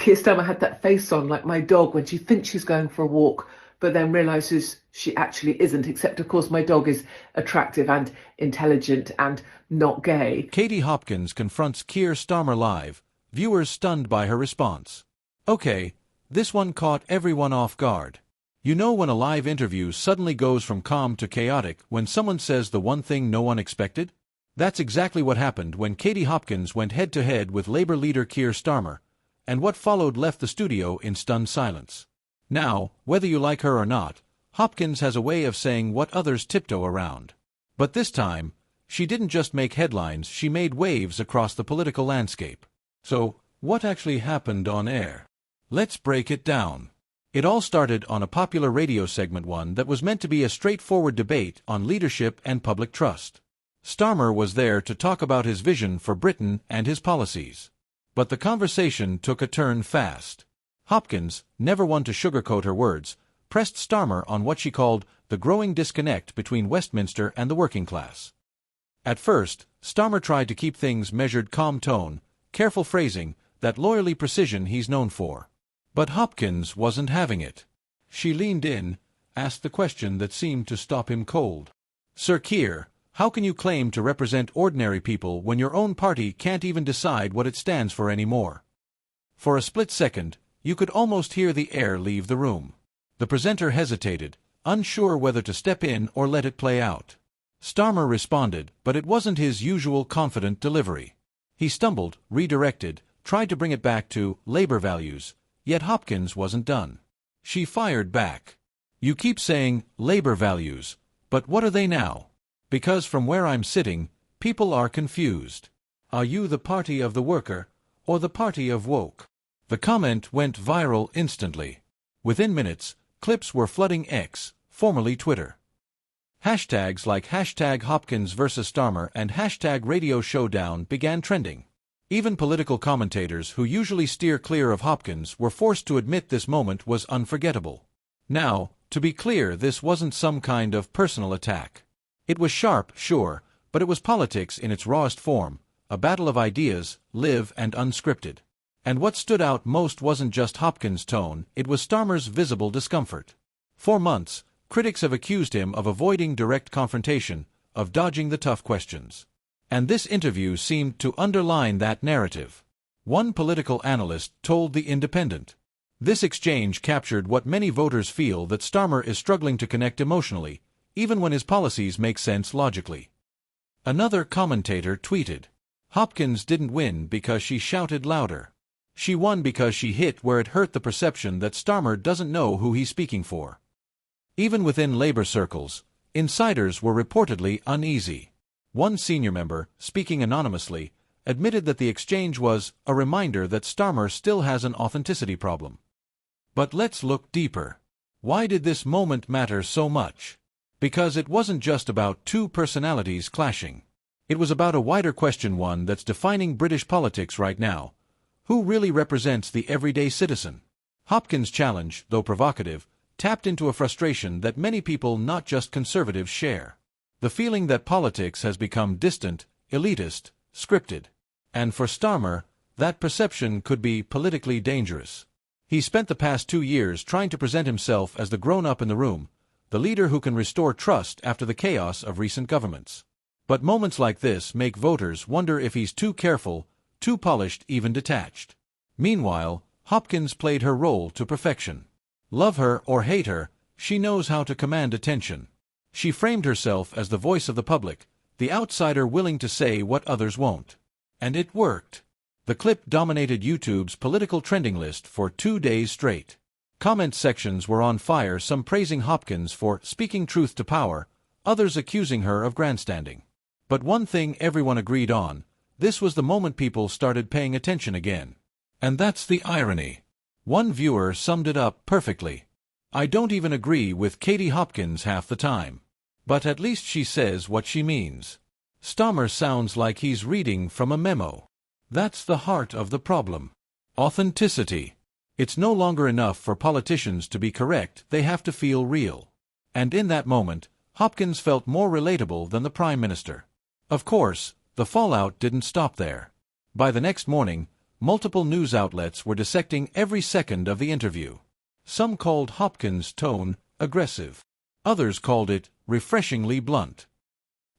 Keir Starmer had that face on, like my dog, when she thinks she's going for a walk, but then realizes she actually isn't, except, of course, my dog is attractive and intelligent and not gay. Katie Hopkins confronts Keir Starmer live, viewers stunned by her response. Okay, this one caught everyone off guard. You know when a live interview suddenly goes from calm to chaotic when someone says the one thing no one expected? That's exactly what happened when Katie Hopkins went head-to-head with Labour leader Keir Starmer, and what followed left the studio in stunned silence. Now, whether you like her or not, Hopkins has a way of saying what others tiptoe around. But this time, she didn't just make headlines, she made waves across the political landscape. So, what actually happened on air? Let's break it down. It all started on a popular radio segment, one that was meant to be a straightforward debate on leadership and public trust. Starmer was there to talk about his vision for Britain and his policies. But the conversation took a turn fast. Hopkins, never one to sugarcoat her words, pressed Starmer on what she called the growing disconnect between Westminster and the working class. At first, Starmer tried to keep things measured, calm tone, careful phrasing, that lawyerly precision he's known for. But Hopkins wasn't having it. She leaned in, asked the question that seemed to stop him cold. Sir Keir, how can you claim to represent ordinary people when your own party can't even decide what it stands for anymore? For a split second, you could almost hear the air leave the room. The presenter hesitated, unsure whether to step in or let it play out. Starmer responded, but it wasn't his usual confident delivery. He stumbled, redirected, tried to bring it back to Labour values, yet Hopkins wasn't done. She fired back. You keep saying Labour values, but what are they now? Because from where I'm sitting, people are confused. Are you the party of the worker, or the party of woke? The comment went viral instantly. Within minutes, clips were flooding X, formerly Twitter. Hashtags like hashtag Hopkins vs. Starmer and hashtag Radio Showdown began trending. Even political commentators who usually steer clear of Hopkins were forced to admit this moment was unforgettable. Now, to be clear, this wasn't some kind of personal attack. It was sharp, sure, but it was politics in its rawest form, a battle of ideas, live and unscripted. And what stood out most wasn't just Hopkins' tone, it was Starmer's visible discomfort. For months, critics have accused him of avoiding direct confrontation, of dodging the tough questions. And this interview seemed to underline that narrative. One political analyst told The Independent, "This exchange captured what many voters feel, that Starmer is struggling to connect emotionally, even when his policies make sense logically." Another commentator tweeted, "Hopkins didn't win because she shouted louder. She won because she hit where it hurt the perception that Starmer doesn't know who he's speaking for." Even within Labour circles, insiders were reportedly uneasy. One senior member, speaking anonymously, admitted that the exchange was a reminder that Starmer still has an authenticity problem. But let's look deeper. Why did this moment matter so much? Because it wasn't just about two personalities clashing. It was about a wider question, one that's defining British politics right now. Who really represents the everyday citizen? Hopkins' challenge, though provocative, tapped into a frustration that many people, not just conservatives, share. The feeling that politics has become distant, elitist, scripted. And for Starmer, that perception could be politically dangerous. He spent the past 2 years trying to present himself as the grown-up in the room, the leader who can restore trust after the chaos of recent governments. But moments like this make voters wonder if he's too careful, too polished, even detached. Meanwhile, Hopkins played her role to perfection. Love her or hate her, she knows how to command attention. She framed herself as the voice of the public, the outsider willing to say what others won't. And it worked. The clip dominated YouTube's political trending list for 2 days straight. Comment sections were on fire, some praising Hopkins for speaking truth to power, others accusing her of grandstanding. But one thing everyone agreed on, this was the moment people started paying attention again. And that's the irony. One viewer summed it up perfectly. "I don't even agree with Katie Hopkins half the time. But at least she says what she means. Starmer sounds like he's reading from a memo." That's the heart of the problem. Authenticity. It's no longer enough for politicians to be correct, they have to feel real. And in that moment, Hopkins felt more relatable than the Prime Minister. Of course, the fallout didn't stop there. By the next morning, Multiple news outlets were dissecting every second of the interview. Some called Hopkins' tone aggressive. Others called it refreshingly blunt.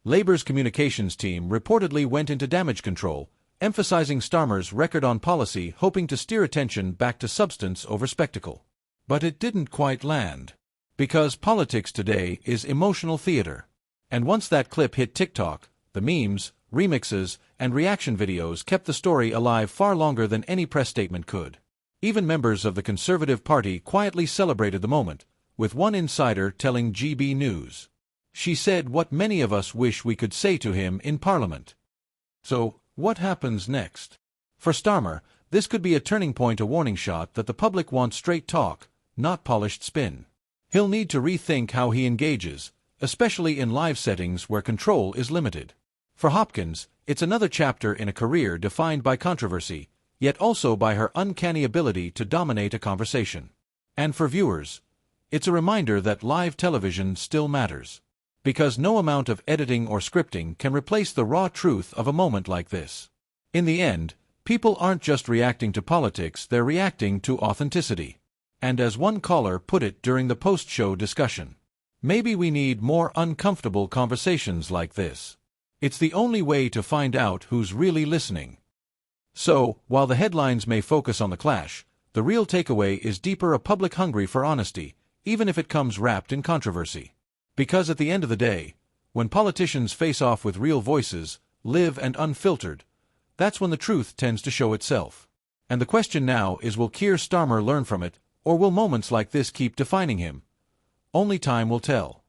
Labour's communications team reportedly went into damage control, emphasizing Starmer's record on policy, hoping to steer attention back to substance over spectacle. But it didn't quite land. Because politics today is emotional theater. And once that clip hit TikTok, the memes, remixes, and reaction videos kept the story alive far longer than any press statement could. Even members of the Conservative Party quietly celebrated the moment, with one insider telling GB News. She said what many of us wish we could say to him in Parliament. So, what happens next? For Starmer, this could be a turning point, a warning shot that the public wants straight talk, not polished spin. He'll need to rethink how he engages, especially in live settings where control is limited. For Hopkins, it's another chapter in a career defined by controversy, yet also by her uncanny ability to dominate a conversation. And for viewers, it's a reminder that live television still matters. Because no amount of editing or scripting can replace the raw truth of a moment like this. In the end, people aren't just reacting to politics, they're reacting to authenticity. And as one caller put it during the post-show discussion, maybe we need more uncomfortable conversations like this. It's the only way to find out who's really listening. So, while the headlines may focus on the clash, the real takeaway is deeper: a public hungry for honesty, even if it comes wrapped in controversy. Because at the end of the day, when politicians face off with real voices, live and unfiltered, that's when the truth tends to show itself. And the question now is, will Keir Starmer learn from it, or will moments like this keep defining him? Only time will tell.